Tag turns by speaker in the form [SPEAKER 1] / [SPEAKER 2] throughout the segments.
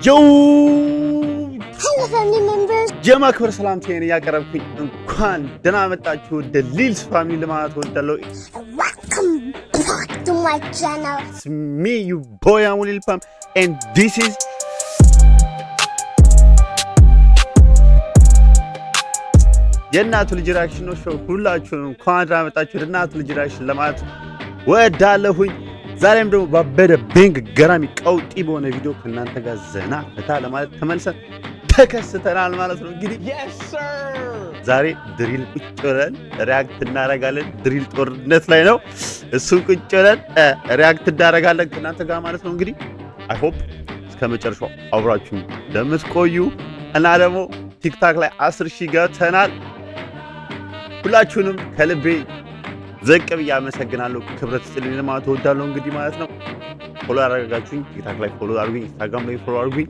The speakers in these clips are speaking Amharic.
[SPEAKER 1] Yo! Hello family members. Jama kbar salamtayni yakarabkuኝ እንኳን ደህና መጣችሁ ወደ ሊልስ ፋሚሊ ለማለት ወዳለው
[SPEAKER 2] Welcome back to my channel.
[SPEAKER 1] It's me, you boy, I'm Lil Pam, and this is የእናቱ ልጅ ሪአክሽን ነው ሾው። ሁላችሁንም እንኳን ደህና መጣችሁ ወደ እናቱ ልጅ ሪአክሽን ለማለት ወዳለሁኝ። ዛሬም ደግሞ ባበደ ቤንግ ገራሚ ቀውጢ በሆነ ቪዲዮ ከእናንተ ጋር ዘና ፈታ ለማለት ተመልሰን ተከስተናል ማለት ነው። እንግዲህ
[SPEAKER 3] yes sir
[SPEAKER 1] ዛሬ ድሪል ቁጭ ብለን ሪአክት እናደርጋለን። ድሪል ጦርነት ላይ ነው። እሱን ቁጭ ብለን ሪአክት እናደርጋለን ከእናንተ ጋር ማለት ነው። እንግዲህ አይ ሆፕ እስከ መጨረሻው አብራችሁ እንደምትቆዩ እና ደግሞ ቲክታክ ላይ 10,000 ገብተናል። ሁላችሁንም ከልቤ ዘቅ ብዬ አመሰግናለሁ። ክብረት ስጥልኝ ለማለት እወዳለሁ። እንግዲህ ማለት ነው ፎሎ ያደረጋችሁኝ ቲክታክ ላይ ፎሎ አድርጉኝ፣ ኢንስታግራም ላይ ፎሎ አድርጉኝ፣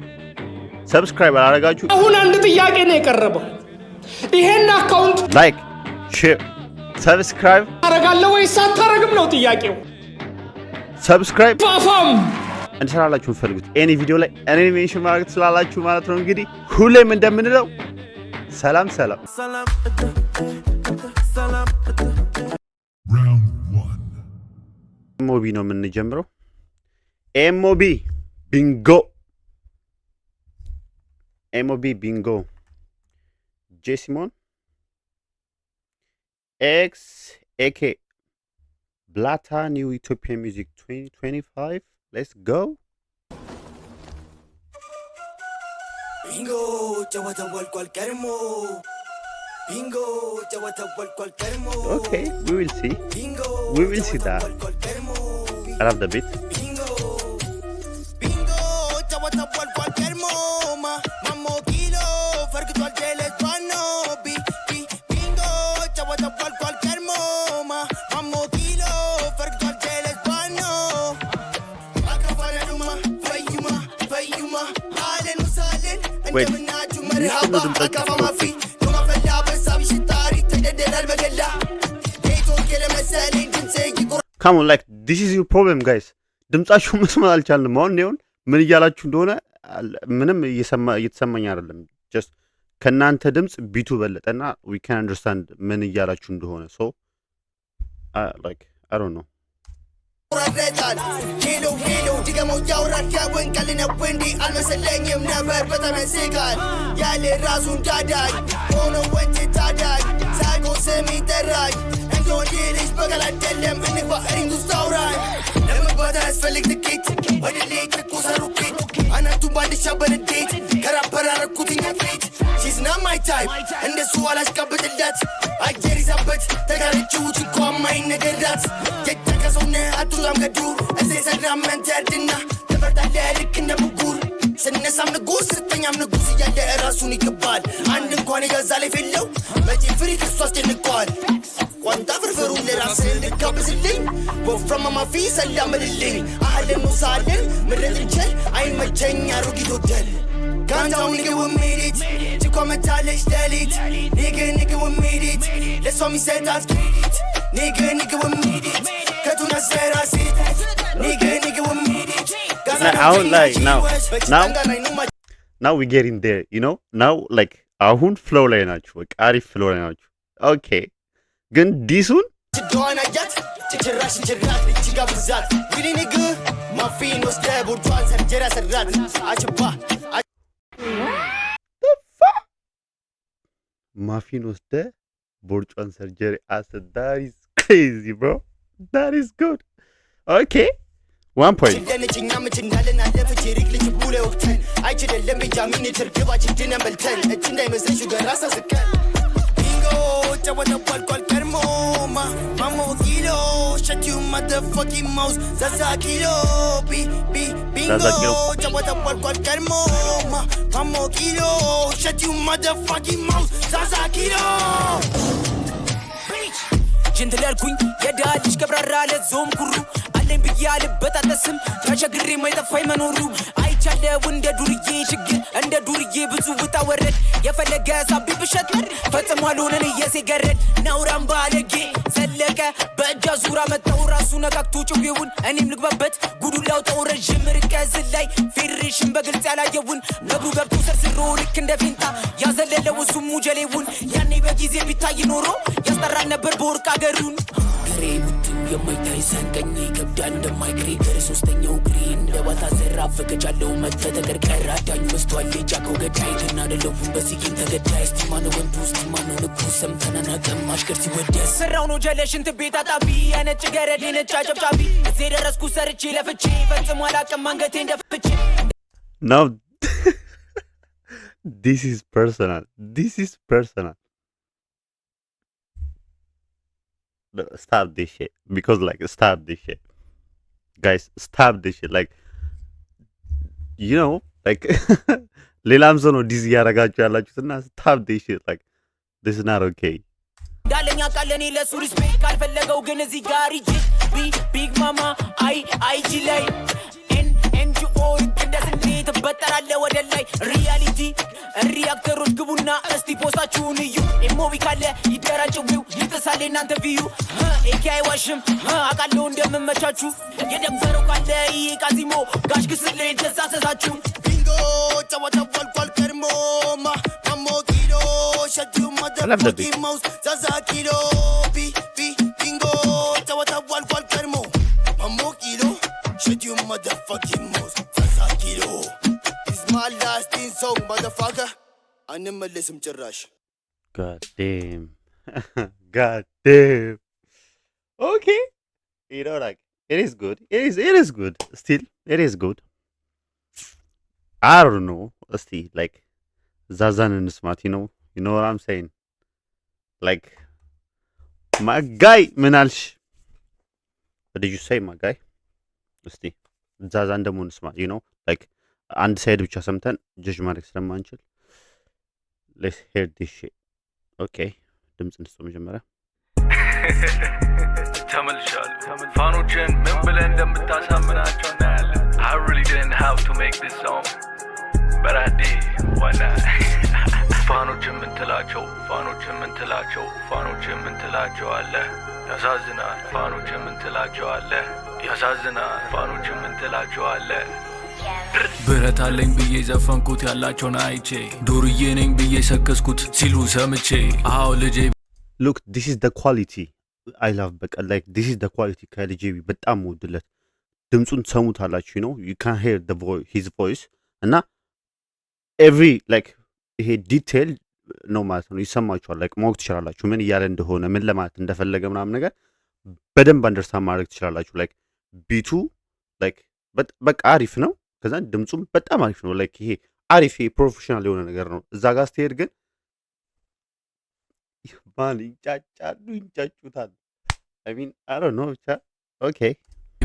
[SPEAKER 1] ሰብስክራይብ አላደረጋችሁ
[SPEAKER 3] አሁን አንድ ጥያቄ ነው የቀረበው። ይሄን አካውንት
[SPEAKER 1] ላይክ፣ ሼር፣ ሰብስክራይብ
[SPEAKER 3] አረጋለሁ ወይስ አታረግም ነው ጥያቄው።
[SPEAKER 1] ሰብስክራይብ
[SPEAKER 3] ፋፋም
[SPEAKER 1] እንሰራላችሁ ፈልጉት ኤኒ ቪዲዮ ላይ እኔ ሜንሽን ማድረግ ስላላችሁ ማለት ነው። እንግዲህ ሁሌም እንደምንለው ሰላም ሰላም። ኤምኦቢ ነው የምንጀምረው። ኤምኦቢ ቢንጎ፣ ኤምኦቢ ቢንጎ፣ ጄሲሞን ኤክስ ኤኬ ብላታ ኒው ኢትዮጵያ ሚውዚክ 2025 ሌትስ ጎ።
[SPEAKER 4] Bingo, chawata walkwal kermo. Bingo, chawata walkwal kermo.
[SPEAKER 1] Okay, we will see.
[SPEAKER 4] Bingo,
[SPEAKER 1] We will see that. I love the beat.
[SPEAKER 4] Bingo, bingo, chawata walkwal kermo. Mammo kilo, fargitwal jeles pano. Bingo, chawata walkwal kermo. Mammo kilo, fargitwal jeles pano. Akafaranuma, fayuma, halen usalen.
[SPEAKER 1] Wait.
[SPEAKER 4] مرحبا أكفى ما في يوم فلا بس أبي شطاري تجدد المجلة كيتو كلمة سالين تنسي
[SPEAKER 1] Come on, like this is your problem guys. ድምጻችሁ መስማት አልቻልንም። አሁን ነው ምን እያላችሁ እንደሆነ ምንም እየተሰማኝ አይደለም። just ከናንተ ድምጽ ቢቱ በለጠና we can understand ምን እያላችሁ እንደሆነ so like I don't know.
[SPEAKER 4] ሄሎ ድገመው ያውራል ያወን ቀልነ ወንዲ አልመሰለኝም ነበር በጣም ያስቃል ያለ ራሱን ዳዳይ ሆኖ ወንድ ታዳይ ሳቆ ስም ይጠራኝ እንደ ወንድ ልጅ በቀል አይደለም እንግባ ሪንግ ውስጥ አውራኝ ለመግባት አያስፈልግ ትኬት ወደ ሌት ተኮሰ ሩኬት አናቱን ባንድሻ በንዴት ከራፐር አረኩትኛ ፌት She's not my type እንደሱ አላስቀብጥላት አየር ይዛበት ተጋርችውት እንኳን ማይነገራት የተከሰውነ አቱላም ከዱር እዚህ ሰራም መንተርድና ተፈርዳለህ ልክ እንደ ብጉር ስነሳም ንጉስ ስተኛም ንጉስ እያለ ራሱን ይገባል አንድ እንኳን የገዛ ላይ ፌለው መቼ ፍሪ ክርስቶ አስደንቀዋል ቋንጣ ፍርፍሩን ለራስህ ልጋብዝልኝ ወፍራማ ማፊ ሰላምልልኝ አህልን ውሳልን ምረት እንችል አይመቸኝ አሮጊት ወደል Calm down, nigga, we made it. To comment, let's delete. Nigga, we made it. That's what me said, that's it. Nigga, we made it. Katuna said, I see that. Nigga, we made it.
[SPEAKER 1] I don't like now we get in there, you know? Now like አሁን ፍሎው ላይ ናችሁ። በቃ አሪፍ ፍሎው ላይ ናችሁ። ኦኬ ግን ዲሱን
[SPEAKER 4] ጭራሽ ጭራሽ ልጅጋ ብዛት ዊሊ ንግ ማፊን ወስደ ቡርቷን ሰርጀራ ሰራት አጭባ
[SPEAKER 1] ማፊን ወስደ ቦርጯን ሰርጀሪ አሰድ that is crazy bro, that is good. Okay 1 point
[SPEAKER 4] ለነጭኛ ምት እንዳለን አለፈ ጀሪክ ልጅ ቡለ ወቅተን አይችልም በጃሚን ትርግባች ድነ መልተን እጅ እንዳይመስልሽ ገራሳ ስከን ቢንጎ ጨወተ ቋልቋል ከርሞ ማሞ ኪሎ shut you motherfucking mouse zaza kilo bingo ጨወተ ቋልቋል ከርሞ ማሞ ኪሎ shut you motherfucking mouse zaza kilo ጀንትላልኩኝ የዳልሽ ከብራራ ለዞም ኩሩ አለኝ
[SPEAKER 5] ያልበጣጠስም ተቸግሬ ማይጠፋኝ መኖሩ አይቻለው እንደ ዱርዬ ችግር እንደ ዱርዬ ብዙ ውጣ ወረድ የፈለገ ሳቢ ብሸጥር ፈጽሞ አልሆነን እየሴገረድ ነውራም ባለጌ ዘለቀ በእጃ ዙራ መጣው ራሱ ነካክቶ ጭዌውን እኔም ልግባበት ጉዱላው ተወረጅም ርቀዝ ላይ ፌዴሬሽን በግልጽ ያላየውን ነግሩ ገብቶ ሰርስሮ ልክ እንደ ፊንታ ያዘለለው እሱ ሙጀሌውን ያኔ በጊዜ ቢታይ ኖሮ ያስጠራል ነበር በወርቅ አገሩን ግሬቡት የማይታይ ሰንቀኝ ከብዳ እንደማይግሬ ገር ሶስተኛው ግሬ እንደባታ ዘራፍ ፈቀጫለው መተተቀር ቀራዳኝ መስቷል የጃከው ገዳይ ተናደለውን በሲኪን ተገዳይ እስቲማነ ወንዱ እስቲማነ ንጉስ ሰምተናና ቀማሽ ከርሲ ወደ ስራው ነው ጀለሽን ትቤት አጣቢ ያነጭ ገረድ ነጭ አጨብጫቢ እዚህ ደረስኩ ሰርቼ ለፍቼ ፈጽሞ አላቀም አንገቴ እንደፍቼ
[SPEAKER 1] Now this is personal. No, stop this shit. Because like stop this shit. Guys, stop this shit. Like you know, like ሌላም ሰው ነው ዲዚ ያረጋችሁ ያላችሁትና stop this shit. Like this is not okay.
[SPEAKER 5] ዳለኛ ቃለኔ ለሱ ሪስፔክት ካልፈለገው ግን እዚህ ጋር ይጂ ቢግ ማማ አይጂ ላይ ኤንጂኦ እንደዚህ ተበጠራለ ወደ ላይ ሪያሊቲ ሪአክተሮች ግቡና እስቲ ፖስታችሁን እዩ ኢሞቢ ካለ ይደራጭው ይተሳለ እናንተ ቪዩ ኤኬአይ ዋሽም አቃለው እንደምመቻችሁ የደበረው ካለ ይቃዚሞ ጋሽ ግስለ የተሳሰሳችሁ ቢንጎ ጨዋታው ቀርሞ ማሞኪዶ ሸጁ ማደፋቂ ማውስ ዛዛኪዶ ቢንጎ ጨዋታው ቀርሞ ማሞኪዶ ሸጁ ማደፋቂ ማውስ ዛዛኪዶ is my last song motherfucker አንመለስም ጭራሽ
[SPEAKER 1] God damn. Okay, you know, like it is good. It is good. Still, it is good. I don't know. Still, like Zazan and Smart. You know what I'm saying? Like my guy, Minalsh. What did you say, my guy? Still, Zazan the Moon Smart. You know, like and said which or something. Judge Mark Slamanchel. Let's hear this shit. Okay. ድምጽ እንስቶ መጀመሪያ
[SPEAKER 6] ተመልሻለሁ ፋኖችን ምን ብለን እንደምታሳምናቸው እናያለን I really didn't have to make this song but I did why not ፋኖችን ምን ትላቸው አለ ያሳዝናል ፋኖችን ምን ትላቸው አለ ብረት አለኝ ብዬ ዘፈንኩት ያላቸውን አይቼ ዱርዬ ነኝ ብዬ ሰከስኩት ሲሉ ሰምቼ አዎ ልጄ
[SPEAKER 1] look this is the quality I love በቃ like this is the quality ከልጄ በጣም ወድለት ድምጹን ሰሙታላችሁ you can hear his voice እና every like ይሄ ዲቴል ነው ማለት ነው ይሰማችኋል like ማወቅ ትችላላችሁ ምን እያለ እንደሆነ ምን ለማለት እንደፈለገ ምናምን ነገር በደንብ አንደርስታንድ ማድረግ ትችላላችሁ like ቢቱ like በቃ አሪፍ ነው ከዛ ድምጹም በጣም አሪፍ ነው like ይሄ አሪፍ ፕሮፌሽናል የሆነ ነገር ነው እዛ ጋር ስትሄድ ግን ማን ይጫጫሉታል I mean I don't know okay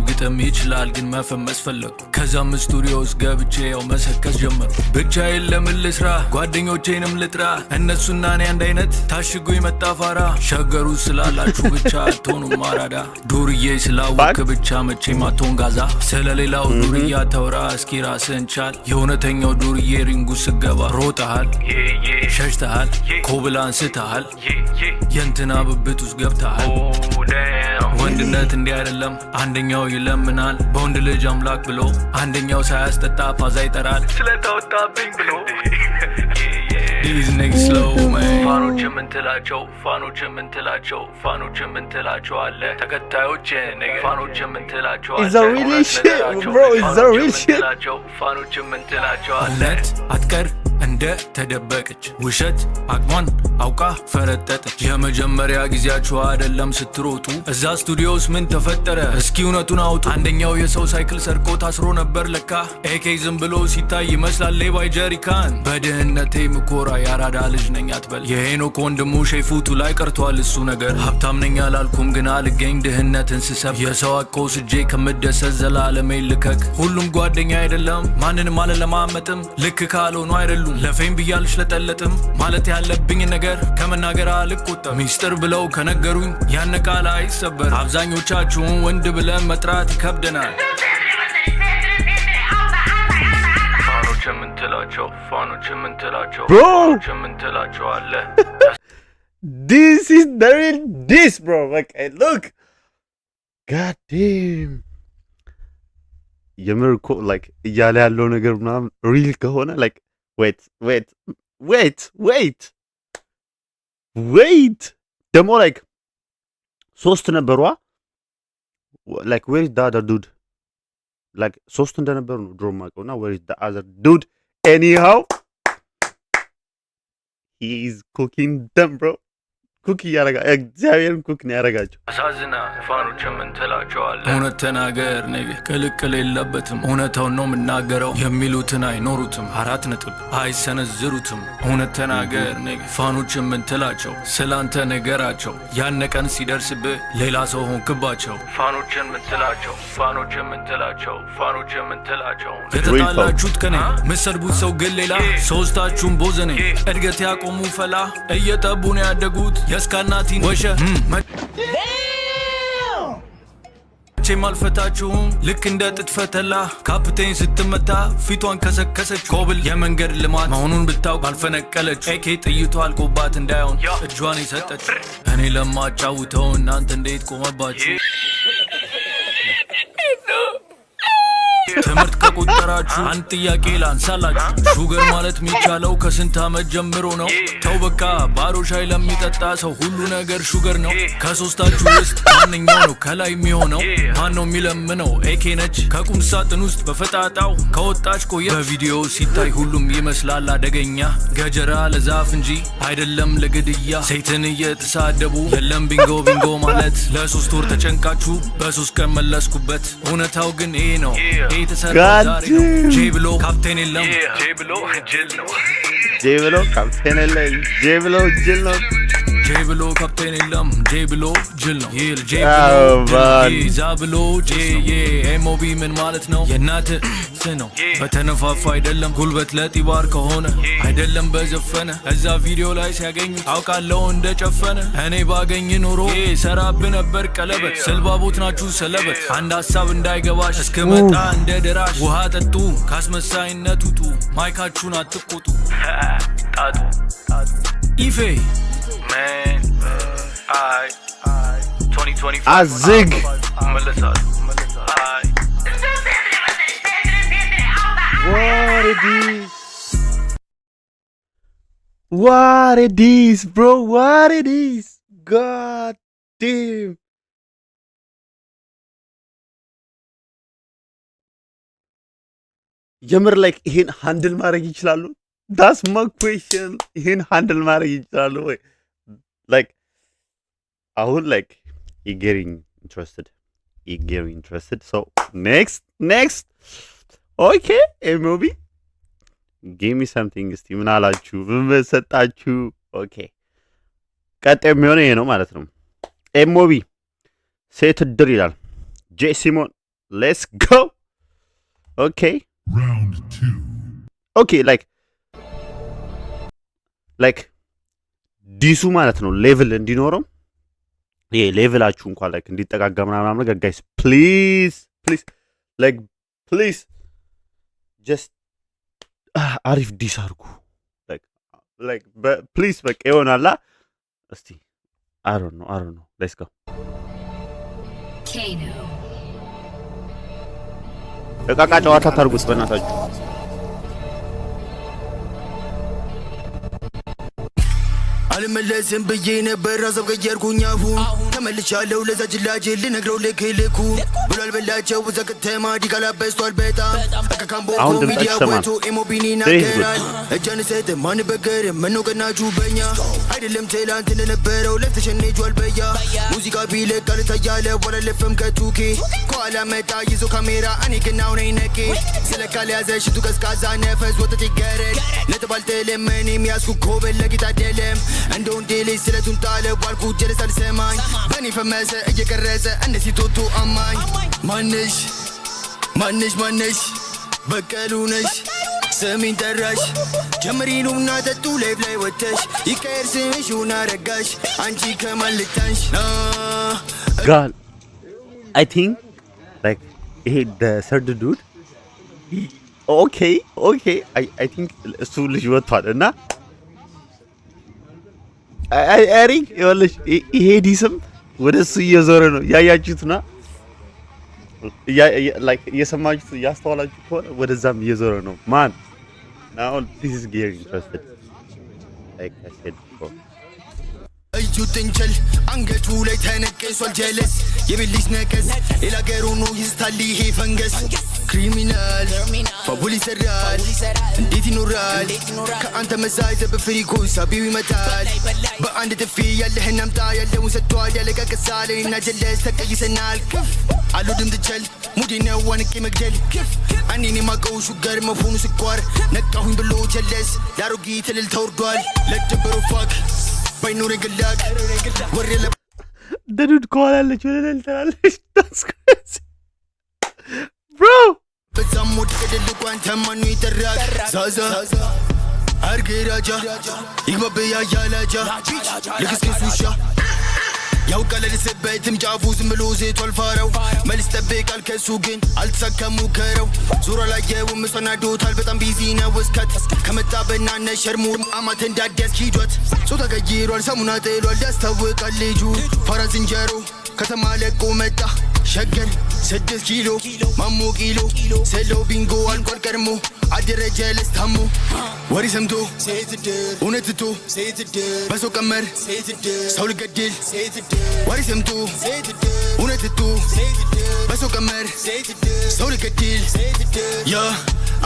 [SPEAKER 6] ግጥም ይችላል ግን መፈመስ ፈለኩ ከዛም ስቱዲዮስ ገብቼ ያው መሰከስ ጀመርኩ ብቻዬን ለምን ልስራ ጓደኞቼንም ልጥራ እነሱና እኔ አንድ አይነት ታሽጉ የመጣ ፋራ ሸገሩ ስላላችሁ ብቻ አትሆኑ ማራዳ ዱርዬ ስላወቅ ብቻ መቼ ማቶን ጋዛ ስለሌላው ዱርዬ ተውራ እስኪ ራስህን ቻል የእውነተኛው ዱርዬ ሪንጉ ስገባ ሮጠሃል ሸሽተሃል ኮብላን ስተሃል የንትና ብብት ውስጥ ገብተሃል ወንድነት እንዲህ አይደለም አንደኛው ይለምናል በወንድ ልጅ አምላክ ብሎ አንደኛው ሳያስጠጣ ፓዛ ይጠራል ስለታወጣብኝ ብሎ These niggas slow man ፋኖች ምን ትላቸው አለ ተከታዮች ፋኖች ምን ትላቸው አለ
[SPEAKER 1] It's a really shit bro it's a real shit
[SPEAKER 6] ፋኖች ምን ትላቸው አለ አትቀር እንደ ተደበቀች ውሸት አቅሟን አውቃ ፈረጠጠች የመጀመሪያ ጊዜያችሁ አይደለም ስትሮጡ እዛ ስቱዲዮስ ምን ተፈጠረ እስኪ እውነቱን አውጡ አንደኛው የሰው ሳይክል ሰርቆ ታስሮ ነበር ለካ ኤኬ ዝም ብሎ ሲታይ ይመስላል ሌባይ ጀሪካን በድህነቴ ምኮራ ያራዳ ልጅ ነኝ አትበል የሄኖክ ወንድሙ ሼፉቱ ላይ ቀርቷል እሱ ነገር ሀብታም ነኝ አላልኩም ግን አልገኝ ድህነትን ስሰብ የሰው አቆስ እጄ ከመደሰት ዘላለሜ ልከክ ሁሉም ጓደኛ አይደለም ማንንም አለለማመጥም ልክ ካልሆኑ አይደሉም ለፌም ብያልሽ ለጠለጥም ማለት ያለብኝ ነገር ከመናገር አልቆጠብ ሚስጥር ብለው ከነገሩኝ ያን ቃል አይሰበር አብዛኞቻችሁን ወንድ ብለን መጥራት ይከብደናል ፋኖች አለ
[SPEAKER 1] This is the real this bro like look god damn የምርኮ like እያለ ያለው ነገር ምናምን ሪል ከሆነ like wait ደግሞ like ሶስት ነበሯ like where is the other dude like ሶስት እንደነበሩ ነው ድሮ ማቀውና where is the other dude anyhow he is cooking them bro ኩክ ያረጋ እግዚአብሔርን ኩክ ነው ያረጋቸው
[SPEAKER 6] አሳዝና ፋኖች ምን ትላቸዋለህ እውነት ተናገር ነገ ቅልቅል የለበትም እውነታውን ነው የምናገረው የሚሉትን አይኖሩትም አራት ነጥብ አይሰነዝሩትም እውነት ተናገር ነገ ፋኖች ምን ትላቸው ስላንተ ነገራቸው ያን ቀን ሲደርስብህ ሌላ ሰው ሆንክባቸው ፋኖች ምን ትላቸው የተጣላችሁት ከኔ መሰድቡት ሰው ግን ሌላ ሶስታችሁም ቦዘኔ እድገት ያቆሙ ፈላ እየጠቡ ነው ያደጉት የስካናቲን ወሸ ቼም አልፈታችሁም ልክ እንደ ጥጥፈተላ ካፕቴን ስትመታ ፊቷን ከሰከሰች ኮብል የመንገድ ልማት መሆኑን ብታውቅ አልፈነቀለች ኤኬ ጥይቷ አልቆባት እንዳይሆን እጇን የሰጠች እኔ ለማጫውተው እናንተ እንዴት ቆመባችሁ ትምህርት ከቆጠራችሁ አንድ ጥያቄ ላንሳላችሁ ሹገር ማለት የሚቻለው ከስንት ዓመት ጀምሮ ነው ተው በቃ ባሮ ሻይ ለሚጠጣ ሰው ሁሉ ነገር ሹገር ነው ከሶስታችሁ ውስጥ ማንኛው ነው ከላይ የሚሆነው ማን ነው የሚለምነው ኤኬ ነች ከቁም ሳጥን ውስጥ በፈጣጣው ከወጣች ቆየ በቪዲዮ ሲታይ ሁሉም ይመስላል አደገኛ ገጀራ ለዛፍ እንጂ አይደለም ለግድያ ሴትን እየተሳደቡ የለም ቢንጎ ማለት ለሶስት ወር ተጨንቃችሁ በሶስት ቀን መለስኩበት እውነታው ግን ይሄ ነው ጄብሎ ካፕቴን የለም ጄብሎ ጅል ነው
[SPEAKER 1] ጄብሎ ካፕቴን የለም ጄብሎ ጅል ነው
[SPEAKER 6] ጄብሎ ካፕቴን የለም ጄብሎ ጅል ነው ይል ጄብሎ ዛብሎ ጄዬ ኤሞቢ ምን ማለት ነው የናት ነው በተነፋፋ አይደለም ጉልበት ለጢባር ከሆነ አይደለም በዘፈነ እዛ ቪዲዮ ላይ ሲያገኙ አውቃለሁ እንደጨፈነ እኔ ባገኝ ኖሮ ሰራብ ነበር ቀለበት ስልባቦት ናችሁ ሰለበት አንድ ሐሳብ እንዳይገባሽ እስከመጣ እንደ ደራሽ ውሃ ጠጡ ካስመሳይነት ውጡ ማይካችሁን አትቆጡ ጣጡ ኢፌ man I 2025
[SPEAKER 1] azig
[SPEAKER 6] መለሳሉ
[SPEAKER 1] What it is, bro? What it is? God damn. የምር like ይሄን ሃንድል ማድረግ ይችላሉ? That's my question. ይሄን ሃንድል ማድረግ ይችላሉ ወይ? Like አሁን like you're getting interested. So next. Okay, movie. Give me something. እስቲ ምን አላችሁ? ምን ሰጣችሁ? Okay. ቀጣይ የሚሆነው ይሄ ነው ማለት ነው። ኤሞቢ ሴት ድር ይላል። ጄሲሞን let's go. Okay.
[SPEAKER 7] Round 2.
[SPEAKER 1] Okay, like ዲሱ ማለት ነው ሌቭል እንዲኖረው ይሄ ሌቭላችሁ እንኳን like እንዲጠጋጋ ምናምን ነገር guys please just አሪፍ ዲስ አድርጉ like please በቃ ይሆናላ እስቲ I don't know let's go
[SPEAKER 8] Kano
[SPEAKER 1] እቃቃ ጨዋታ ታርጉት በእናታችሁ
[SPEAKER 4] አልመለስም ብዬ ነበር ራስብ ቀየርኩኝ አሁን ተመልቻለሁ ለዛ ጅላጅ ልነግረው ልክልኩ ብሏል በላቸው እዛ ከተማ ዲቃላ በስቷል በጣም ከካምቦ ሚዲያ ወቶ ኤሞቢኒ ናገራል እጃን ሰጥ ማን በገር ምነው ቀናችሁ በኛ አይደለም ትላንት እንደነበረው ለተሸነጇል በያ ሙዚቃ ቢለቃል ታያለ ወለለፈም ከቱኬ ከኋላ መጣ ይዞ ካሜራ እኔ ግናው ነኝ ነቄ ስለካል ያዘ ሽቱ ቀዝቃዛ ነፈስ ወጥት ይገረድ ለተባልተ ለመኔም ያስኩ ኮበል ለጌታ ደለም እንደውን ዴሌ ስለቱን ጣለ ባልኩ ጀለስ አልሰማኝ በኔ ፈመሰ እየቀረጸ እንደዚህ ቶቶ አማኝ ማነሽ በቀሉ ነሽ ስሚኝ ጠራሽ ጀምሪኑና ጠጡ ላይፍ ላይ ወተሽ ይቀየር ስምሽ ሁና ረጋሽ አንቺ ከማን ልታንሽ
[SPEAKER 1] God, I think like the third dude. Okay, I think እሱ ልጅ ወጥቷል እና I think ይሄ ዲስም ወደ እሱ እየዞረ ነው ያያችሁትና እየሰማችሁት እያስተዋላችሁ ከሆነ ወደዛም እየዞረ ነው ማን now this is getting interested like I said before
[SPEAKER 4] እጁ ጥንቸል አንገቱ ላይ ተነቀሷል ጀለስ የብልሽ ነቀስ ሌላ ገሩ ነው ይስታል ይሄ ፈንገስ ክሪሚናል ፋቡል ይሰራል እንዴት ይኖራል ከአንተ መሳይዘ በፍሪኮ ሳቢው ይመታል በአንድ ጥፊ ያለህን አምጣ ያለውን ሰጥቷል ያለቀቀሳል እና ጀለስ ተቀይሰናል አሉ ድምጥቸል ሙዲ ነው ዋንቄ መግደል እኔን የማቀው ሹገር መሆኑ ስኳር ነቃሁኝ ብሎ ጀለስ ዳሮጊ ትልል ተወርዷል ለደበሩ ፋክ ባይኖረኝ ግላግ ወሬ ለ
[SPEAKER 1] ደዱድ ከኋላ ያለች ወደ ላይ ትላለች ብሮ
[SPEAKER 4] በዛም ወድ ከደልቋን ተማኑ ይጠራቅ ዛዛ አርጌ ራጃ ይግባበያ ያላጃ ልክስክስ ውሻ ያውቃል ልስበትም ጫፉ ዝም ብሎ ዜቷል ፋራው መልስ ጠብቃል ከሱ ግን አልተሳካም ሙከረው ዙሮ ላየውም እሷናዶታል በጣም ቢዚ ነው እስከት ከመጣ በናነ ሸርሙ አማት እንዳዲያስ ሂዷት ጾታ ተቀይሯል ሰሙና ጥሏል ያስታውቃል ልጁ ፋራ ዝንጀሮ ከተማ ለቆ መጣ ሸገር 6 ኪሎ ማሞ ኪሎ ሰለው ቢንጎ አልቋል ቀድሞ አደረጀ ለስታሞ ወሬ ሰምቶ እውነትቶ በሰው ቀመር ሰው ልገድል ወሬ ሰምቶ እውነትቶ በሰው ቀመር ሰው ልገድል ያ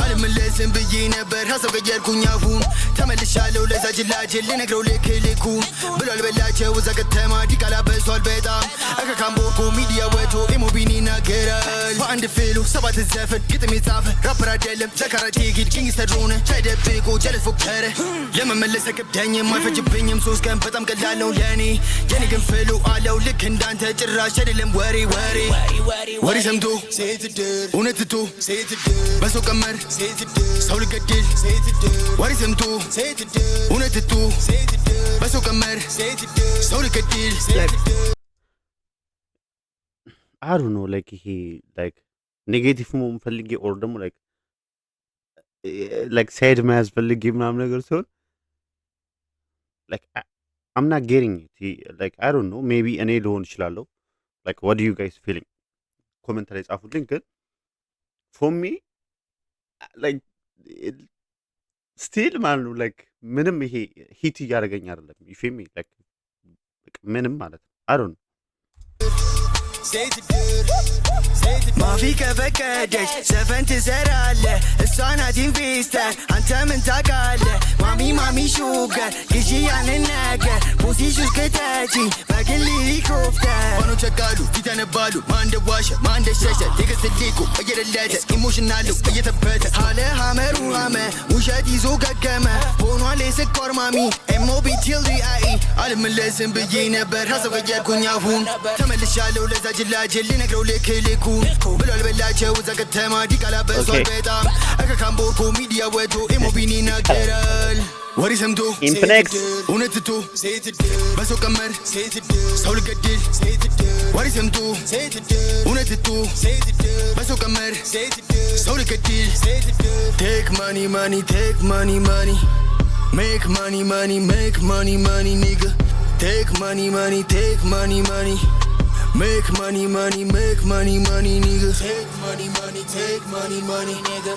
[SPEAKER 4] አልመለስም ብዬ ነበር ሀሳብ ቀየርኩኝ አሁን ተመልሻለሁ ለዛ ጅላጅል ልነግረው ልክ ልኩን ብሏል በላቸው እዛ ከተማ ዲቃላ በሷል በጣም አካካምቦኮ ሚዲያ ወቶ ኤሞቢን ይናገራል በአንድ ፊሉ 7 ዘፈን ግጥም የጻፈ ራፐር አይደለም ዘካራ ቴጊድ ኪንግስተር ሆነ ተደብቆ ጀለስ ፎከረ ለመመለስ አይከብደኝም አይፈጅብኝም 3 ቀን በጣም ቀላል ነው ለኔ የኔ ግን ፊሉ አለው ልክ እንዳንተ ጭራሽ አይደለም ወሬ ሰምቶ እውነትቶ በሰው ቀመር ሰው ልገድል ወሬ ሰምቶ እውነትቶ በሰው ቀመር ሰው ልገድል
[SPEAKER 1] I don't know like he like ኔጌቲቭ መሆን ፈልጌ ኦር ደግሞ like ሳይድ መያዝ ፈልጌ ምናምን ነገር ሲሆን like I'm not getting it like I don't know maybe እኔ ልሆን እችላለሁ like what do you guys feeling ኮሜንት ላይ ጻፉልኝ ግን for me like still ማለት ነው like ምንም ይሄ ሂት እያደረገኝ አይደለም you feel me like ምንም ማለት ነው I don't know
[SPEAKER 4] ማፊ ከፈቀደች ዘፈን ትዘራለህ እሷ ናት ኢንቨስተር አንተ ምን ታውቃለህ ማሚ ሹገር ግዢ ያንን ነገር ፖዚሽን ከተቺ በግል ሄሊኮፕተር ሆኖ ቸጋሉ ፊት ያነባሉ ማንደዋሸ ማንደሸሸ ትግስት ሊቁ እየደለተ ኢሞሽናሉ እየተበተ አለ ሀመሩ ሀመ ውሸት ይዞ ገገመ ሆኗል የስኳር ማሚ ኤሞቢቲል ዲአኢ አልመለስም ብዬ ነበር ሀሳብ ቀየርኩኝ አሁን ተመልሻለሁ ለዛ ጅላጅል ልነግረው ልክ ልኩን ብሏል በላቸው እዛ ከተማ ዲቃላ በሷል በጣም አካካምቦኮ ሚዲያ ወቶ ኤሞቢን ይናገራል ወሬ ሰምቶ እውነትቶ በሰው ቀመር ሰው ልገድል ወሬ ሰምቶ እውነትቶ በሰው ቀመር ሰው ልገድል ቴክ ማኒ ቴክ ማኒ make money make money nigga take money take money make money make money nigga take money take money nigga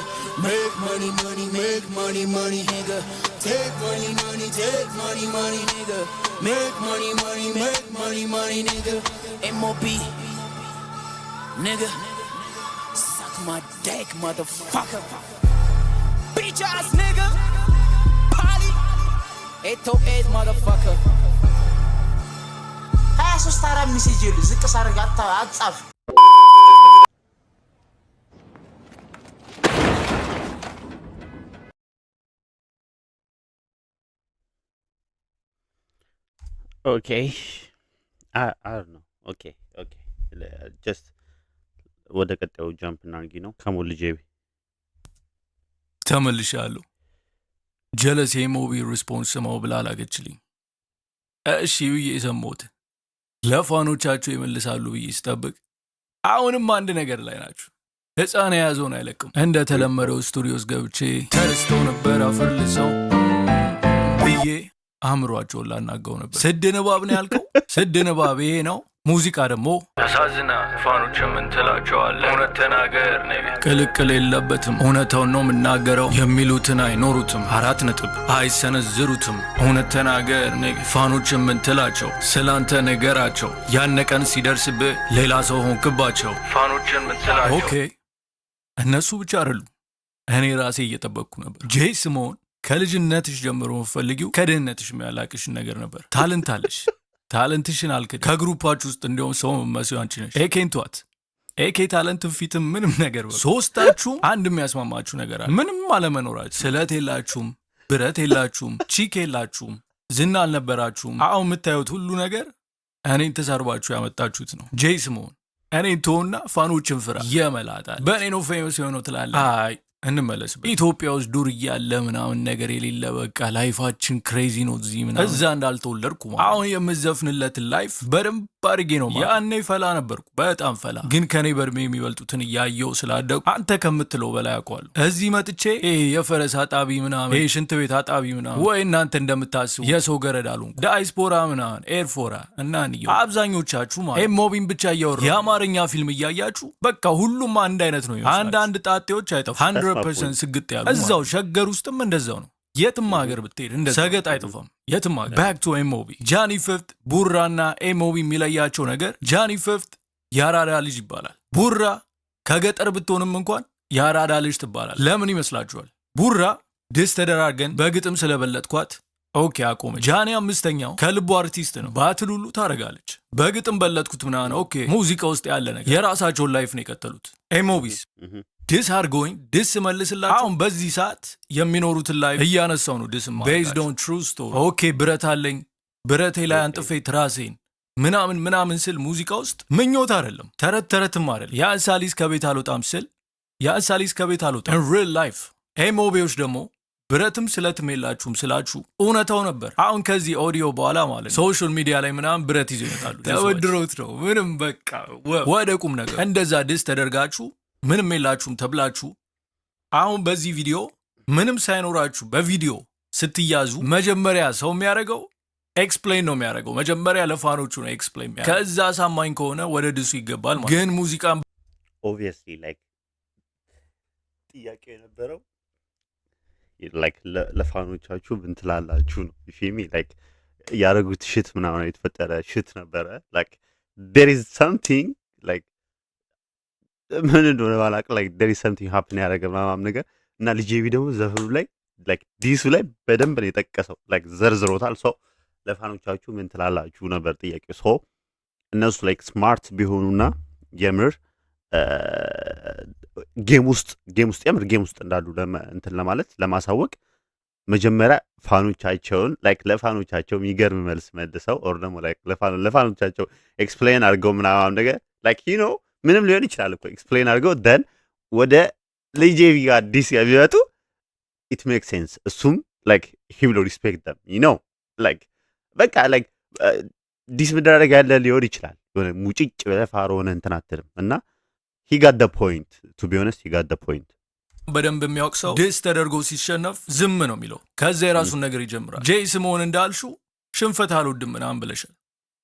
[SPEAKER 4] make money make money nigga take money take money nigga make money make money nigga MOB nigga suck my dick motherfucker bitch ass nigga party 808 motherfucker 23 አራት ሜሴጅ ይሉ ዝቅ ሳርጋ አጻፍ
[SPEAKER 1] okay I don't know okay just ወደ ቀጣዩ ጃምፕ እናርጊ ነው ከሞል ጄቢ
[SPEAKER 6] ተመልሻለሁ። ጀለስ የሞቢ ሪስፖንስ ስማው ብላ አላገችልኝ። እሺ ብዬ የሰማሁት ለፋኖቻቸው ይመልሳሉ ብዬ ስጠብቅ አሁንም አንድ ነገር ላይ ናችሁ። ሕፃን የያዘውን አይለቅም። እንደተለመደው ስቱዲዮስ ገብቼ ተርስተው ነበር አፈርልሰው ብዬ አእምሯቸውን ላናገው ነበር። ስድ ንባብ ነው ያልከው? ስድ ንባብ ይሄ ነው። ሙዚቃ ደግሞ ያሳዝና። ፋኖች ምን ትላቸዋለህ? እውነት ተናገር ነቢ። ቅልቅል የለበትም። እውነታውን ነው የምናገረው። የሚሉትን አይኖሩትም። 4 ነጥብ አይሰነዝሩትም። እውነት ተናገር ነቢ። ፋኖች ምን ትላቸው? ስላንተ ነገራቸው። ያነቀን ሲደርስብህ ሌላ ሰው ሆንክባቸው። ፋኖችን ምን ትላቸው? ኦኬ እነሱ ብቻ አይደሉም። እኔ ራሴ እየጠበቅኩ ነበር። ጄይ ስሞን ከልጅነትሽ ጀምሮ የምትፈልጊው ከድህነትሽ የሚያላቅሽን ነገር ነበር። ታለንት አለሽ። ታለንትሽን አልክድ። ከግሩፓችሁ ውስጥ እንዲሁም ሰው መመስዩ አንቺ ነሽ። ኤኬን ተዋት። ኤኬ ታለንትን ፊትም ምንም ነገር በሉ። ሶስታችሁም አንድ የሚያስማማችሁ ነገር አለ። ምንም አለመኖራችሁ። ስለት የላችሁም፣ ብረት የላችሁም፣ ቺክ የላችሁም፣ ዝና አልነበራችሁም። አሁን የምታዩት ሁሉ ነገር እኔን ተሰርባችሁ ያመጣችሁት ነው። ጄይ ስሞን እኔን ተውና ፋኖችን ፍራ። የመላጣል በእኔ ነው ፌመስ የሆነው ትላለህ። አይ እንመለስበት። ኢትዮጵያ ውስጥ ዱር እያለ ምናምን ነገር የሌለ በቃ ላይፋችን ክሬዚ ነው። እዚህ ምናምን እዛ እንዳልተወለድኩ አሁን የምዘፍንለትን ላይፍ በደንብ አድርጌ ነው። ያኔ ፈላ ነበርኩ፣ በጣም ፈላ። ግን ከኔ በእድሜ የሚበልጡትን እያየው ስላደጉ አንተ ከምትለው በላይ አውቀዋለሁ። እዚህ መጥቼ የፈረስ አጣቢ ምናምን ሽንት ቤት አጣቢ ምናምን ወይ እናንተ እንደምታስቡ የሰው ገረድ አሉ ዳይስፖራ ምናምን ኤርፎራ እና ንየው አብዛኞቻችሁ ማለት ሞቢን ብቻ እያወራ የአማርኛ ፊልም እያያችሁ በቃ ሁሉም አንድ አይነት ነው። አንዳንድ ጣጤዎች አይጠፉ 100% ስግጥ ያሉ እዛው ሸገር ውስጥም እንደዛው ነው። የትም ሀገር ብትሄድ እንደ ሰገጥ አይጠፋም። የትም ሀገር ባክ ቱ ኤሞቢ ጃኒ ፊፍት ቡራና ኤሞቢ የሚለያቸው ነገር ጃኒ ፊፍት የአራዳ ልጅ ይባላል። ቡራ ከገጠር ብትሆንም እንኳን የአራዳ ልጅ ትባላል። ለምን ይመስላችኋል? ቡራ ድስ ተደራርገን በግጥም ስለበለጥኳት ኦኬ አቆመች። ጃኒ አምስተኛው ከልቡ አርቲስት ነው። ባትል ሁሉ ታረጋለች። በግጥም በለጥኩት ምናምን ኦኬ ሙዚቃ ውስጥ ያለ ነገር የራሳቸውን ላይፍ ነው የቀጠሉት። ኤሞቢስ ድስ አድርጎኝ ድስ መልስላቸው። አሁን በዚህ ሰዓት የሚኖሩትን ላይ እያነሳው ነው። ድስ ቤዝድ ኦን ትሩ ስቶሪ። ኦኬ ብረት አለኝ፣ ብረቴ ላይ አንጥፌ ትራሴን ምናምን ምናምን ስል ሙዚቃ ውስጥ ምኞት አይደለም፣ ተረት ተረትም አይደለም። የአንሳሊስ ከቤት አልወጣም ስል የአንሳሊስ ከቤት አልወጣም ሪል ላይፍ። ኤሞቢዎች ደግሞ ብረትም ስለትም የላችሁም ስላችሁ እውነታው ነበር። አሁን ከዚህ ኦዲዮ በኋላ ማለት ሶሻል ሚዲያ ላይ ምናምን ብረት ይዘው ይመጣሉ። ተበድሮት ነው ምንም በቃ ወደ ቁም ነገር እንደዛ ድስ ተደርጋችሁ ምንም የላችሁም ተብላችሁ አሁን በዚህ ቪዲዮ ምንም ሳይኖራችሁ በቪዲዮ ስትያዙ መጀመሪያ ሰው የሚያደርገው ኤክስፕሌን ነው የሚያደርገው። መጀመሪያ ለፋኖቹ ነው ኤክስፕሌን የሚያደርገው። ከዛ ሳማኝ ከሆነ ወደ ድሱ ይገባል ማለት። ግን ሙዚቃ
[SPEAKER 1] ኦብቪየስሊ ላይክ ጥያቄው የነበረው ላይክ ለፋኖቻችሁ ምን ትላላችሁ ነው። ፊሚ ላይክ ያደረጉት ሽት ምናምን የተፈጠረ ሽት ነበረ። ላይክ there is something like ምን እንደሆነ ባላቅ like there is something happen ያደረገ ምናምን ነገር እና ልጄቢ ደግሞ ዘፈኑ ላይ like ዲሱ ላይ በደንብ ነው የጠቀሰው። like ዘርዝሮታል። ሶ ለፋኖቻችሁ ምን ትላላችሁ ነበር ጥያቄው። ሶ እነሱ like ስማርት ቢሆኑና የምር ጌም ውስጥ የምር ጌም ውስጥ እንዳሉ እንትን ለማለት ለማሳወቅ መጀመሪያ ፋኖቻቸውን like ለፋኖቻቸው የሚገርም መልስ መልሰው or ደግሞ like ለፋኖቻቸው ኤክስፕሌን አድርገው ምናምን ነገር like you know ምንም ሊሆን ይችላል እኮ ኤክስፕሌን አድርገው then ወደ ልጄቢ ጋር ዲስ ያቢያጡ it makes sense። እሱም like he will respect them you know like በቃ like ዲስ መደረግ ያለ ሊሆን ይችላል። የሆነ ሙጭጭ በፋሮ ሆነ እንትን አትልም እና he got the point to be honest he got the point።
[SPEAKER 6] በደንብ የሚያውቅ ሰው ድስ ተደርጎ ሲሸነፍ ዝም ነው የሚለው። ከዛ የራሱን ነገር ይጀምራል። ጄይ ስሞን እንዳልሹ ሽንፈት አልወድም ምናምን ብለሻል።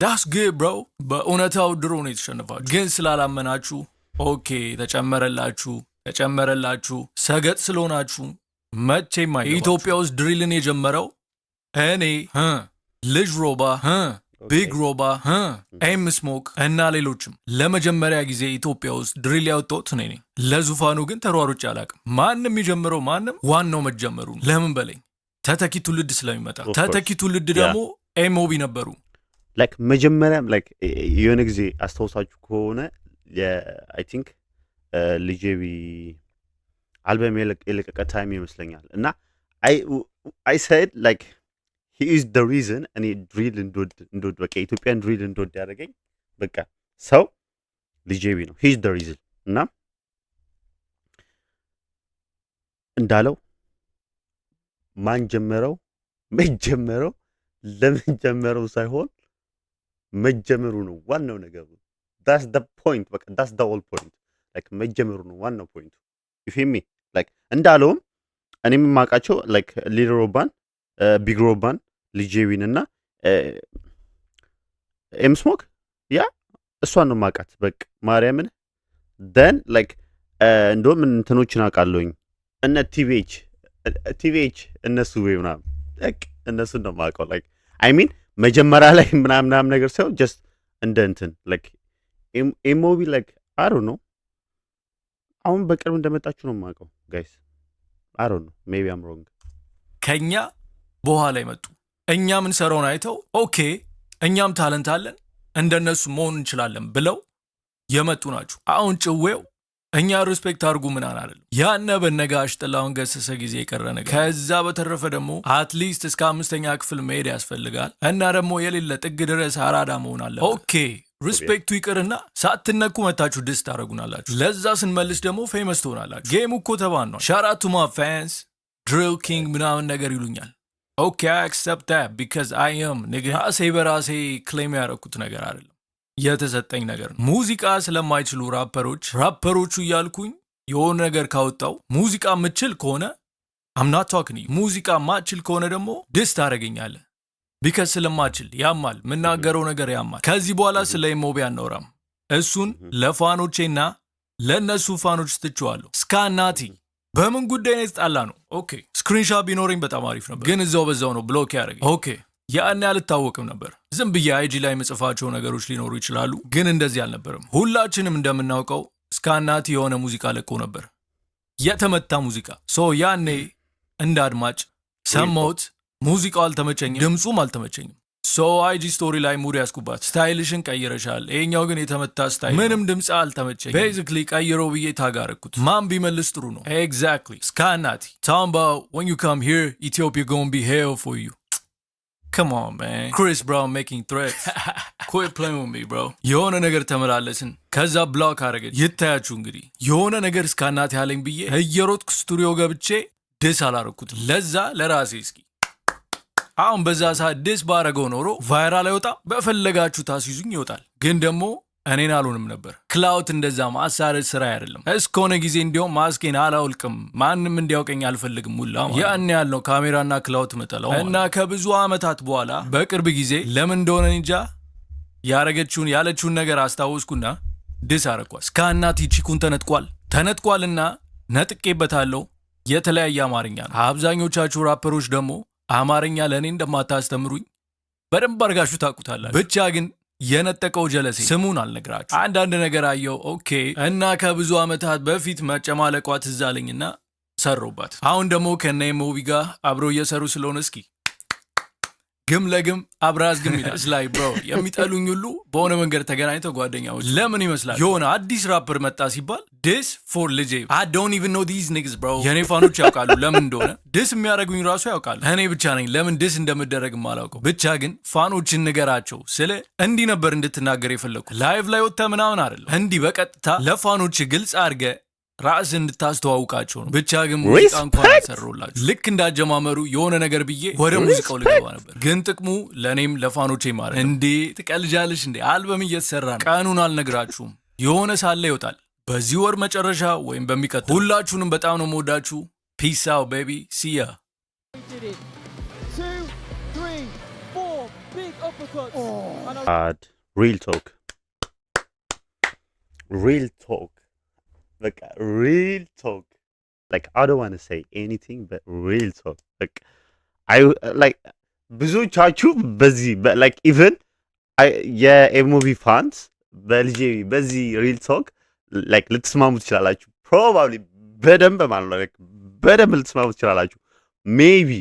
[SPEAKER 6] ዳስ ጉድ ብሮ። በእውነታው ድሮ ነው የተሸነፋችሁ፣ ግን ስላላመናችሁ ኦኬ ተጨመረላችሁ። ሰገጥ ስለሆናችሁ መቼም ኢትዮጵያ ውስጥ ድሪልን የጀመረው እኔ ልጅ ሮባ ቢግ ሮባ ኤም ስሞክ እና ሌሎችም ለመጀመሪያ ጊዜ ኢትዮጵያ ውስጥ ድሪል ያወጣሁት እኔ ነኝ። ለዙፋኑ ግን ተሯሩጬ አላቅም። ማንም የጀመረው ማንም ዋናው መጀመሩ ለምን በለኝ ተተኪ ትውልድ ስለሚመጣ። ተተኪ ትውልድ ደግሞ ኤሞቢ ነበሩ።
[SPEAKER 1] ላይክ መጀመሪያም ላይክ የሆነ ጊዜ አስታውሳችሁ ከሆነ አይ ቲንክ ልጄቢ አልበም የለቀቀ ታይም ይመስለኛል እና አይ said like he is the reason እኔ ድሪል እንድወድ በቃ ኢትዮጵያን ድሪል እንድወድ ያደረገኝ በቃ ሰው ልጄቢ ነው። he is the reason እና እንዳለው ማን ጀመረው መጀመረው ለምን ጀመረው ሳይሆን መጀመሩ ነው ዋናው ነገሩ። that's the point በቃ that's the whole point like መጀመሩ ነው ዋናው ፖይንቱ። you feel me like እንዳለውም እኔም የማውቃቸው like ሊል ሮባን ቢግ ሮባን ሊጄዊን እና ኤም ስሞክ ያ እሷን ነው የማውቃት በቃ ማርያምን then like እንደውም እንትኖችን አውቃለሁኝ እነ ቲቪኤች እነሱ ወይ ምናምን በቃ እነሱን ነው የማውቀው like I mean መጀመሪያ ላይ ምናምን ነገር ሳይሆን just እንደ እንትን like ኤሞቢ like I don't know አሁን በቅርብ እንደመጣችሁ ነው የማውቀው guys I don't know maybe I'm wrong
[SPEAKER 6] ከኛ በኋላ ይመጡ እኛ ምን ሰራውን አይተው ኦኬ እኛም ታለንት አለን እንደነሱ መሆን እንችላለን ብለው የመጡ ናችሁ። አሁን ጭዌው እኛ ሪስፔክት አድርጉ ምናን አይደለም ያነ በነጋሽ ጥላውን ገሰሰ ጊዜ የቀረ ነገር። ከዛ በተረፈ ደግሞ አትሊስት እስከ 5ኛ ክፍል መሄድ ያስፈልጋል እና ደግሞ የሌለ ጥግ ድረስ አራዳ መሆን አለ። ኦኬ ሪስፔክቱ ይቅርና ሳትነኩ መታችሁ ድስ ታደርጉናላችሁ። ለዛ ስንመልስ ደግሞ ፌመስ ትሆናላችሁ። ጌሙ እኮ ተባን ነው። ሻራቱ ማ ፋንስ ድሪል ኪንግ ምናምን ነገር ይሉኛል። ኦኬ አይ አክሰፕት ዳት ቢካዝ አይ አም ንግ ራሴ በራሴ ክሌም ያደረኩት ነገር አይደለም የተሰጠኝ ነገር ነው። ሙዚቃ ስለማይችሉ ራፐሮቹ እያልኩኝ የሆነ ነገር ካወጣው ሙዚቃ ምችል ከሆነ አምናት ቶክኒ ሙዚቃ ማችል ከሆነ ደግሞ ድስ ታደርገኛለህ ቢካዝ ስለማችል ያማል ምናገረው ነገር ያማል። ከዚህ በኋላ ስለ ኢሞቢ አናወራም። እሱን ለፋኖቼና ለነሱ ፋኖች ትችዋለሁ። ስካናቲ በምን ጉዳይ ነው የተጣላ ነው? ኦኬ ስክሪንሾት ቢኖረኝ በጣም አሪፍ ነበር፣ ግን እዛው በዛው ነው ብሎክ ያደረገኝ። ኦኬ ያን አልታወቅም ነበር። ዝም ብዬ አይጂ ላይ መጽፋቸው ነገሮች ሊኖሩ ይችላሉ፣ ግን እንደዚህ አልነበረም። ሁላችንም እንደምናውቀው ስካናቲ የሆነ ሙዚቃ ለቆ ነበር፣ የተመታ ሙዚቃ። ሶ ያኔ እንደ አድማጭ ሰማሁት። ሙዚቃው አልተመቸኝም፣ ድምፁም አልተመቸኝም። ሶ አይጂ ስቶሪ ላይ ሙድ ያስኩባት ስታይልሽን ቀይረሻል፣ ይሄኛው ግን የተመታ ስታይል ምንም ድምፅ አልተመቸኝ። ቤዚክሊ ቀይሮ ብዬ ታጋረኩት። ማን ቢመልስ ጥሩ ነው? ኤግዛክትሊ ስካናቲ ታምባ when you come here Ethiopia gonna be hell for you. Come on man, Chris Brown making threats. Quit playing with me bro. የሆነ ነገር ተመላለስን፣ ከዛ ብሎክ አረገች። ይታያችሁ እንግዲህ የሆነ ነገር ስካናቲ ያለኝ ብዬ እየሮጥኩ ስቱዲዮ ገብቼ ድስ አላረኩት። ለዛ ለራሴ እስኪ አሁን በዛ ሰዓት ድስ ባረገው ኖሮ ቫይራል አይወጣም፣ በፈለጋችሁ ታስይዙኝ ይወጣል። ግን ደግሞ እኔን አልሆንም ነበር። ክላውት እንደዛ ማሳረድ ስራ አይደለም። እስከሆነ ጊዜ እንዲያውም ማስኬን አላውልቅም፣ ማንም እንዲያውቀኝ አልፈልግም ሙላ ያን ያልነው ካሜራና ክላውት መጠላው እና ከብዙ አመታት በኋላ በቅርብ ጊዜ ለምን እንደሆነ እንጃ ያለችውን ነገር አስታወስኩና ድስ አረኳት። ስካናቲ ቺኩን ተነጥቋልና ነጥቄበታለሁ። የተለያየ አማርኛ ነው። አብዛኞቻችሁ ራፐሮች ደግሞ አማርኛ ለእኔ እንደማታስተምሩኝ በደንብ አርጋችሁ ታውቁታላችሁ። ብቻ ግን የነጠቀው ጀለሴ ስሙን አልነግራችሁ አንዳንድ ነገር አየው። ኦኬ እና ከብዙ ዓመታት በፊት መጨማለቋ ትዝ አለኝና ሰሩባት። አሁን ደግሞ ከነ ኢሞቢ ጋር አብሮ እየሰሩ ስለሆነ እስኪ ግም ለግም አብራዝ ግም ይላል ላይ ብሮ የሚጠሉኝ ሁሉ በሆነ መንገድ ተገናኝተው ጓደኛዎች ለምን ይመስላል የሆነ አዲስ ራፐር መጣ ሲባል ዲስ ፎር ልጄ I don't even know these niggas bro የኔ ፋኖች ያውቃሉ ለምን እንደሆነ ዲስ የሚያደርጉኝ ራሱ ያውቃሉ። እኔ ብቻ ነኝ ለምን ዲስ እንደምደረግ ማላውቀው። ብቻ ግን ፋኖችን ንገራቸው ስለ እንዲህ ነበር እንድትናገር የፈለኩት። ላይቭ ላይ ወጣ ምናምን አይደለም፣ እንዲህ በቀጥታ ለፋኖች ግልጽ አድርገ ራስ እንድታስተዋውቃቸው ነው። ብቻ ግን ሙዚቃ እንኳን አሰሩላችሁ። ልክ እንዳጀማመሩ የሆነ ነገር ብዬ ወደ ሙዚቃው ልገባ ነበር፣ ግን ጥቅሙ ለኔም ለፋኖቼ ማለት እንዴ ትቀልጃለሽ እንዴ አልበም እየተሰራ ነው። ቀኑን አልነግራችሁም፣ የሆነ ሳለ ይወጣል በዚህ ወር መጨረሻ ወይም በሚቀጥለው። ሁላችሁንም በጣም ነው የምወዳችሁ። ፒስ አውት ቤቢ ሲ ያ
[SPEAKER 1] real talk like real talk like I don't want to say anything but real talk like I like ብዙዎቻችሁ በዚህ like even የኤሞቢ ፋንስ በዚህ real talk like ልትስማሙ ትችላላችሁ probably በደንብ ማለት ነው like በደንብ ልትስማሙ ትችላላችሁ maybe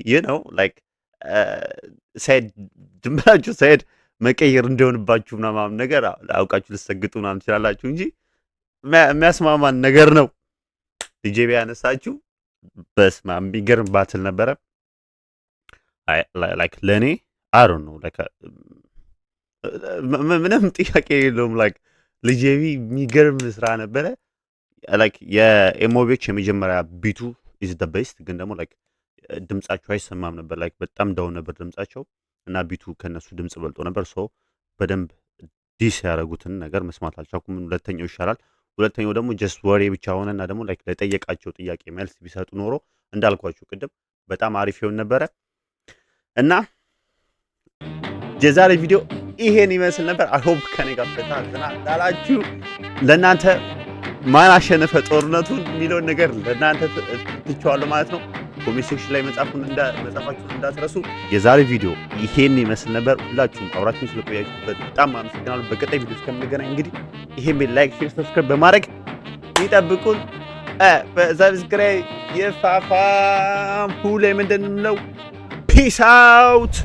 [SPEAKER 1] you know like said ድምራችሁ said መቀየር እንደሆነባችሁ ምናምን ነገር አውቃችሁ ልትሰግጡ ምናምን ትችላላችሁ እንጂ የሚያስማማን ነገር ነው። ዲጄቢ ያነሳችሁ በስማ የሚገርም ባትል ነበረ። like ለኔ I don't know like ምንም ጥያቄ የለውም like ዲጄቢ የሚገርም ስራ ነበረ። like የኤሞቢዎች የመጀመሪያ ቢቱ ኢዝ ዘ ቤስት። ግን ደግሞ ላይክ ድምጻቸው አይሰማም ነበር። ላይክ በጣም ዳውን ነበር ድምጻቸው እና ቢቱ ከነሱ ድምጽ በልጦ ነበር። ሶ በደንብ ዲስ ያደረጉትን ነገር መስማት አልቻልኩም። ሁለተኛው ይሻላል። ሁለተኛው ደግሞ ጀስት ወሬ ብቻ ሆነና ደግሞ ላይክ ለጠየቃቸው ጥያቄ መልስ ቢሰጡ ኖሮ እንዳልኳችሁ ቅድም በጣም አሪፍ ይሆን ነበረ እና የዛሬ ቪዲዮ ይሄን ይመስል ነበር። አይ ሆፕ ከኔ ጋር ፈታ እንዳላችሁ ለእናንተ ማን አሸነፈ ጦርነቱን የሚለውን ነገር ለእናንተ ትቼዋለሁ ማለት ነው። ኮሜንት ሴክሽን ላይ መጻፋችሁን እንዳትረሱ። የዛሬ ቪዲዮ ይሄን ይመስል ነበር። ሁላችሁም አብራችሁን ስለቆያችሁ በጣም አመሰግናለሁ። በቀጣይ ቪዲዮ እስከምንገናኝ እንግዲህ ይሄን ላይክ፣ ሼር፣ ሰብስክራይብ በማድረግ ይጠብቁን። በሰብስክራይብ ይፋፋም ሁሌ ምንድን ነው ፒስ አውት